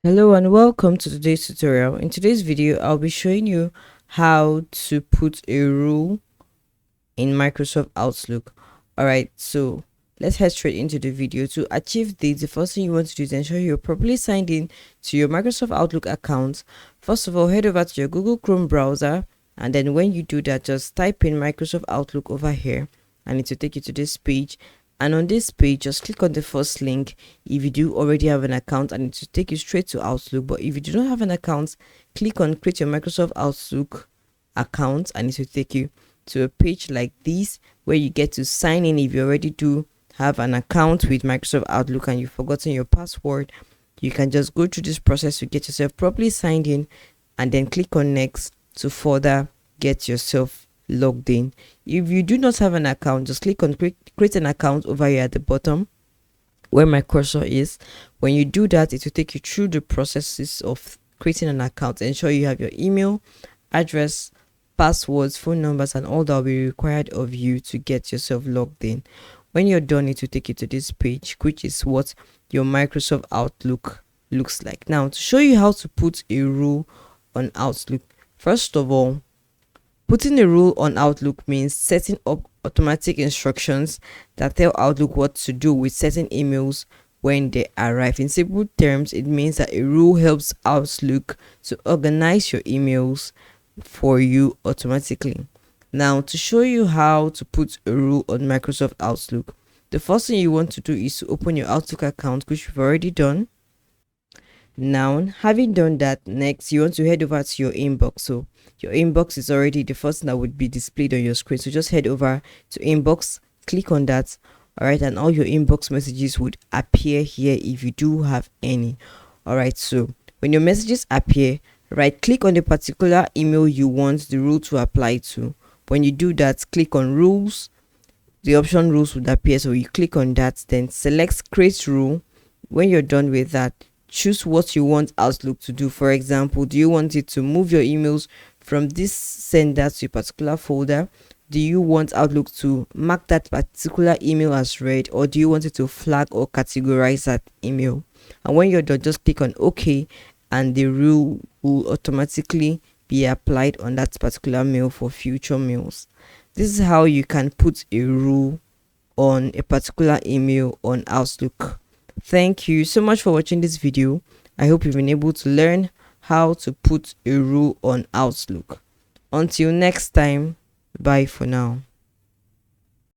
Hello and welcome to today's tutorial. In today's video, I'll be showing you how to put a rule in Microsoft Outlook. Alright, so let's head straight into the video. To achieve this, the first thing you want to do is ensure you're properly signed in to your Microsoft Outlook account. First of all, head over to your Google Chrome browser, and then when you do that, just type in Microsoft Outlook over here and it will take you to this page. And on this page, just click on the first link if you do already have an account, and it will take you straight to Outlook. But if you do not have an account, click on create your Microsoft Outlook account and it will take you to a page like this where you get to sign in. If you already do have an account with Microsoft Outlook and you've forgotten your password, you can just go through this process to get yourself properly signed in and then click on next to further get yourself logged in. If you do not have an account, just click on create an account over here at the bottom where my cursor is. When you do that, it will take you through the processes of creating an account. Ensure you have your email address, passwords, phone numbers, and all that will be required of you to get yourself logged in. When you're done, it will take you to this page, which is what your Microsoft Outlook looks like. Now, to show you how to put a rule on Outlook, first of all, putting a rule on Outlook means setting up automatic instructions that tell Outlook what to do with certain emails when they arrive. In simple terms, it means that a rule helps Outlook to organize your emails for you automatically. Now, to show you how to put a rule on Microsoft Outlook, the first thing you want to do is to open your Outlook account, which we've already done. Now, having done that, next you want to head over to your inbox. So your inbox is already the first thing that would be displayed on your screen. So just head over to inbox, click on that. All right, and all your inbox messages would appear here if you do have any. All right, so when your messages appear, right click on the particular email you want the rule to apply to. When you do that, click on rules. The option rules would appear, so you click on that, then select create rule. When you're done with that, choose what you want Outlook to do. For example, do you want it to move your emails from this sender to a particular folder? Do you want Outlook to mark that particular email as read, or do you want it to flag or categorize that email? And when you're done, just click on OK, and the rule will automatically be applied on that particular mail for future mails. This is how you can put a rule on a particular email on Outlook. Thank you so much for watching this video. I hope you've been able to learn how to put a rule on Outlook. Until next time, bye for now.